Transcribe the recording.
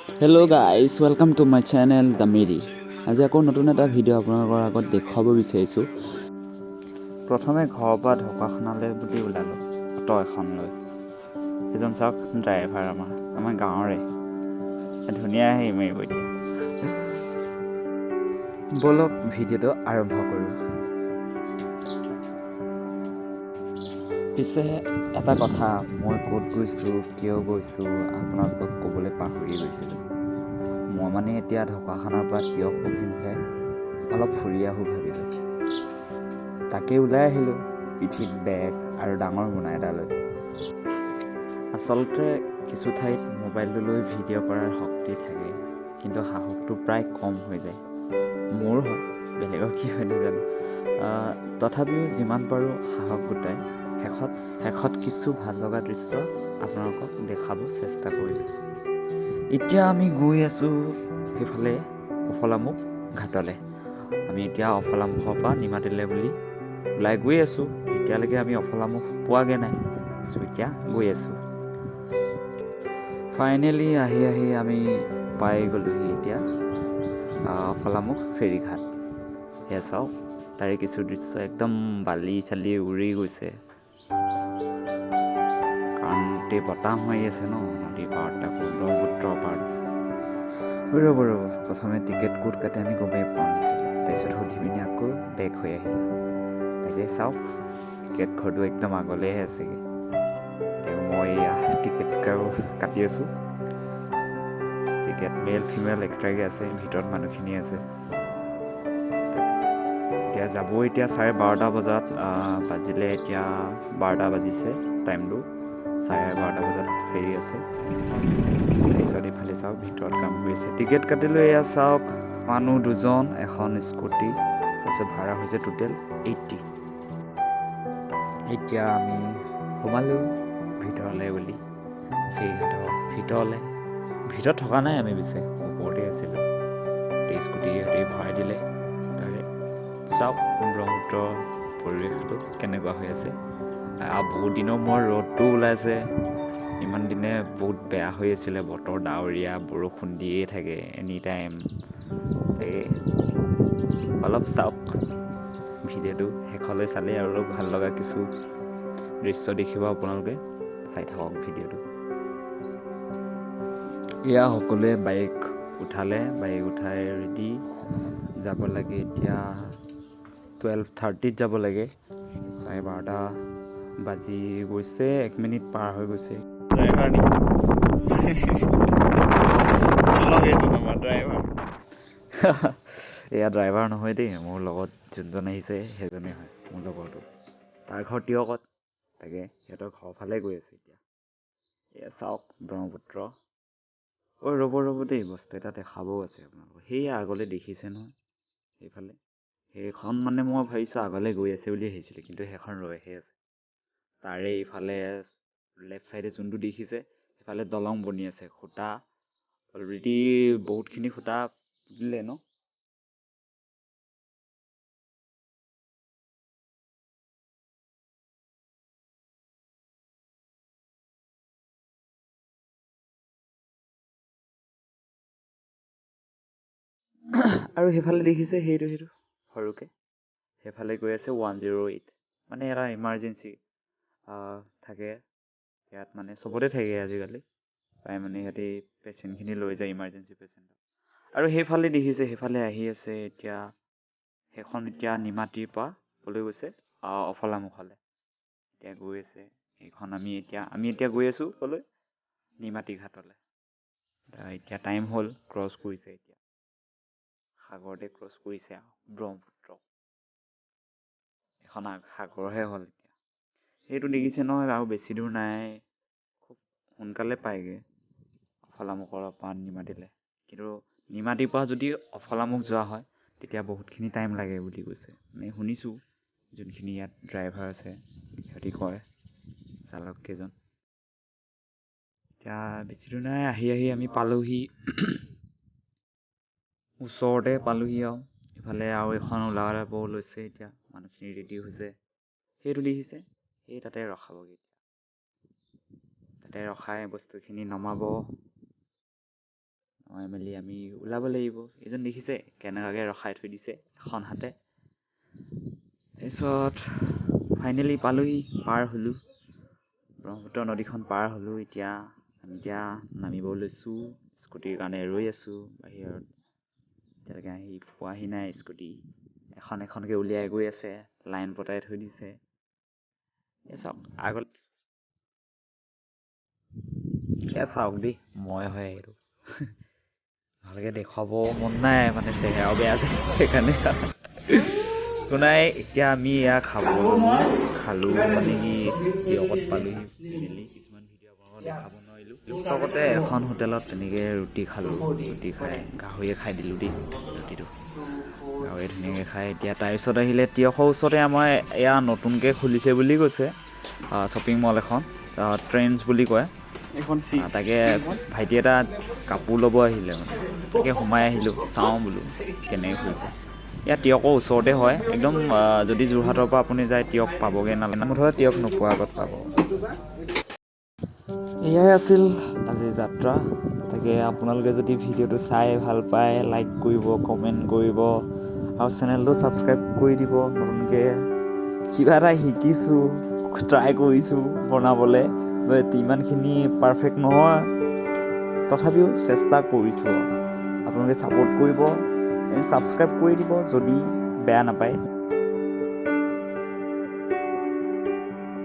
Hello' guys welcome to my channel the Mary. আজি আকৌ নতুন এটা ভিডিঅ' আপোনালোকৰ আগত দেখুৱাব বিচাৰিছোঁ। প্ৰথমে ঘৰৰ পৰা ঢকুৱাখানালৈ বুলি ওলালোঁ অটো এখন লৈ। এজন চাওক ড্ৰাইভাৰ আমাৰ গাঁৱৰে ধুনীয়া হেৰি মাৰিব এতিয়া। ব'লক ভিডিঅ'টো আৰম্ভ কৰোঁ। পিছে এটা কথা, মই ক'ত গৈছোঁ কিয় গৈছোঁ আপোনালোকক ক'বলৈ পাহৰি গৈছিলোঁ। মই মানে এতিয়া ঢকুৱাখানাৰ পৰা তিয়ক অভিমুখে অলপ ফুৰি আহোঁ ভাবিলোঁ। তাকে ওলাই আহিলোঁ পিঠিত বেগ আৰু ডাঙৰ মোনা এটা লৈ। আচলতে কিছু ঠাইত মোবাইলটো লৈ ভিডিঅ' কৰাৰ শক্তি থাকে, কিন্তু সাহসটো প্ৰায় কম হৈ যায়। মোৰ হয়, বেলেগৰ কি হয় নাজানো। তথাপিও যিমান পাৰোঁ সাহস গোটাই শেষত কিছু ভাল লগা দৃশ্য আপোনালোকক দেখাব চেষ্টা কৰিলোঁ। এতিয়া আমি গৈ আছোঁ সেইফালে অফলামুখ ঘাটলৈ। আমি এতিয়া অফলামুখৰ পৰা নিমাতীলৈ বুলি ওলাই গৈ আছোঁ। এতিয়ালৈকে আমি অফলামুখ পোৱাগৈ নাই, এতিয়া গৈ আছোঁ। ফাইনেলি আহি আমি পাই গ'লোহি এতিয়া অফলামুখ ফেৰীঘাট। এয়া চাওক, তাৰে কিছু দৃশ্য একদম বালি চালি উৰি গৈছে, কাৰণ গোটেই বতাহ মাৰি আছে ন নদীৰ পাৰত, তাকো ব্ৰহ্মপুত্ৰৰ পাৰত। ৰ'ব প্ৰথমে টিকেট ক'ত কাটে আমি গমেই পোৱা নাছিলোঁ। তাৰপিছত সুধি পিনি আকৌ বেক হৈ আহিলে। তাকে চাওক, টিকেট ঘৰটো একদম আগলৈহে আছেগৈ। এতিয়া মই টিকেট কাটি আছোঁ। টিকেট মেল ফিমেল এক্সট্ৰাকৈ আছে, ভিতৰত মানুহখিনি আছে। এতিয়া যাব, এতিয়া 12:30 বজাত বাজিলে, এতিয়া 12টা বাজিছে টাইমটো। 12:30 বজাত ফেৰি আছে। তাৰপিছত এইফালে চাওক, ভিতৰত কাম কৰি আছে। টিকেট কাটিলোঁ, এয়া চাওক, মানুহ 2জন, এখন স্কুটি, তাৰপিছত ভাড়া হৈছে টোটেল 80। এতিয়া আমি সোমালোঁ ভিতৰলৈ বুলি, ফেৰীঘাটৰ ভিতৰলৈ। ভিতৰত থকা নাই আমি, পিছে ওপৰতে আছিলোঁ। স্কুটি সিহঁতে ভৰাই দিলে। তাৰে চাওক ব্ৰহ্মপুত্ৰৰ পৰিৱেশটো কেনেকুৱা হৈ আছে। বহুত দিনৰ মূৰত ৰ'দটো ওলাইছে। ইমান দিনে বহুত বেয়া হৈ আছিলে বতৰ, ডাৱৰীয়া, বৰষুণ দিয়ে থাকে এনি টাইম। তাকে অলপ চাওক, ভিডিঅ'টো শেষলৈ চালে আৰু অলপ ভাল লগা কিছু দৃশ্য দেখিব আপোনালোকে। চাই থাকক ভিডিঅ'টো। এয়া সকলোৱে বাইক উঠালে, বাইক উঠাই ৰেডি যাব লাগে। এতিয়া 12:30 যাব লাগে। 12:30 বাজি গৈছে, 1 মিনিট পাৰ হৈ গৈছে। ড্ৰাইভাৰ নি ড্ৰাইভাৰ এয়া ড্ৰাইভাৰ নহয় দেই, মোৰ লগত যোনজন আহিছে সেইজনেই হয়, মোৰ লগৰটো। তাৰ ঘৰ তিয়কত। তাকে সিহঁতৰ ঘৰৰ ফালে গৈ আছোঁ এতিয়া। এয়া চাওক ব্ৰহ্মপুত্ৰ। ৰ'ব দেই, বস্তু এটা দেখাবও আছে আপোনালোকক। সেয়া আগলৈ দেখিছে নহয় সেইফালে, সেইখন মানে মই ভাবিছোঁ আগলৈ গৈ আছে বুলি ভাবিছিলোঁ, কিন্তু সেইখন ৰৈহে আছে। তাৰে ইফালে লেফ্ট চাইডে যোনটো দেখিছে, সেইফালে দলং বনি আছে। খুটা অলৰেডি বহুতখিনি খুটা পুতিলে ন। আৰু সেইফালে দেখিছে সেইটো সৰুকৈ সেইফালে গৈ আছে 108। মানে এটা ইমাৰ্জেঞ্চি থাকে ইয়াত, মানে চবতে থাকে আজিকালি। প্ৰায় মানে সিহঁতে পেচেণ্টখিনি লৈ যায়, ইমাৰ্জেঞ্চি পেচেণ্ট। আৰু সেইফালে দেখিছে, সেইফালে আহি আছে এতিয়া। সেইখন এতিয়া নিমাতীৰ পৰা ক'লৈ গৈছে, অফলামুখলৈ এতিয়া গৈ আছে। সেইখন আমি এতিয়া গৈ আছোঁ ক'লৈ, নিমাতী ঘাটলৈ। এতিয়া টাইম হ'ল, ক্ৰছ কৰিছে এতিয়া, সাগৰতে ক্ৰছ কৰিছে আৰু ব্ৰহ্মপুত্ৰ। এখন সাগৰহে হ'ল এতিয়া। সেইটো দেখিছে নহয়, আৰু বেছি দূৰ নাই, খুব সোনকালে পায়গৈ অফলামুখৰ পৰা নিমাতীলৈ। কিন্তু নিমাতীৰ পৰা যদি অফলামুখ যোৱা হয় তেতিয়া বহুতখিনি টাইম লাগে বুলি কৈছে, মানে শুনিছোঁ যোনখিনি ইয়াত ড্ৰাইভাৰ আছে সিহঁতি কয়, চালককেইজন। এতিয়া বেছি দূৰ নাই, আহি আমি পালোহি। ওচৰতে পালোহি আৰু ইফালে আৰু এখন ওলাব লৈছে। এতিয়া মানুহখিনি ৰেডি হৈছে, সেইটো দেখিছে, সেই তাতে ৰখাবগৈ। তাতে ৰখাই বস্তুখিনি নমাব, নমাই মেলি আমি ওলাব লাগিব। এইজন দেখিছে কেনেকুৱাকৈ ৰখাই থৈ দিছে এখন হাতে। তাৰপিছত ফাইনেলি পালোহি, পাৰ হ'লোঁ, ব্ৰহ্মপুত্ৰ নদীখন পাৰ হ'লোঁ। আমি নামিব লৈছোঁ, স্কুটিৰ কাৰণে ৰৈ আছোঁ বাহিৰত। এতিয়ালৈকে আহি পোৱাহি নাই স্কুটি, এখনকৈ উলিয়াই গৈ আছে, লাইন পতাই থৈ দিছে। চাওক আগত চাওক দেই, মই হয় এইটো ভালকৈ দেখুৱাব মন নাই, মানে চেহেৰাও বেয়া যে, সেইকাৰণে একো নাই। এতিয়া আমি খালোঁ মানে কি তিয়কত পালোহি মেলি। কিছুমান ভিডিঅ' আপোনালোকক দেখাব নোৱাৰিলোঁ। লগতে এখন হোটেলত তেনেকৈ ৰুটি খালোঁ, ৰুটি খাই গাহৰিয়ে খাই দিলোঁ দেই ৰুটিটো, গাহৰিয়ে ধুনীয়াকৈ খাই। এতিয়া তাৰপিছত আহিলে তিয়কৰ ওচৰতে আমাৰ এয়া নতুনকৈ খুলিছে বুলি কৈছে শ্বপিং মল এখন, ট্ৰেণ্ডছ বুলি কয়। তাকে ভাইটি এটা কাপোৰ ল'ব আহিলে, মানে তাকে সোমাই আহিলোঁ, চাওঁ বোলো কেনেকৈ খুলিছে। ইয়াত তিয়কৰ ওচৰতে হয় একদম। যদি যোৰহাটৰ পৰা আপুনি যায় তিয়ক পাবগৈ নালাগে, মুঠতে তিয়ক নোপোৱাৰ আগত পাব। এয়াই আছিল আজিৰ যাত্ৰা। তাকে আপোনালোকে যদি ভিডিঅ'টো চাই ভাল পায়, লাইক কৰিব, কমেণ্ট কৰিব আৰু চেনেলটো ছাবস্ক্ৰাইব কৰি দিব। নতুনকৈ কিবা এটা শিকিছোঁ, ট্ৰাই কৰিছোঁ বনাবলৈ, ইমানখিনি পাৰফেক্ট নহয়, তথাপিও চেষ্টা কৰিছোঁ। আপোনালোকে ছাপোৰ্ট কৰিব, ছাবস্ক্ৰাইব কৰি দিব যদি বেয়া নাপায়।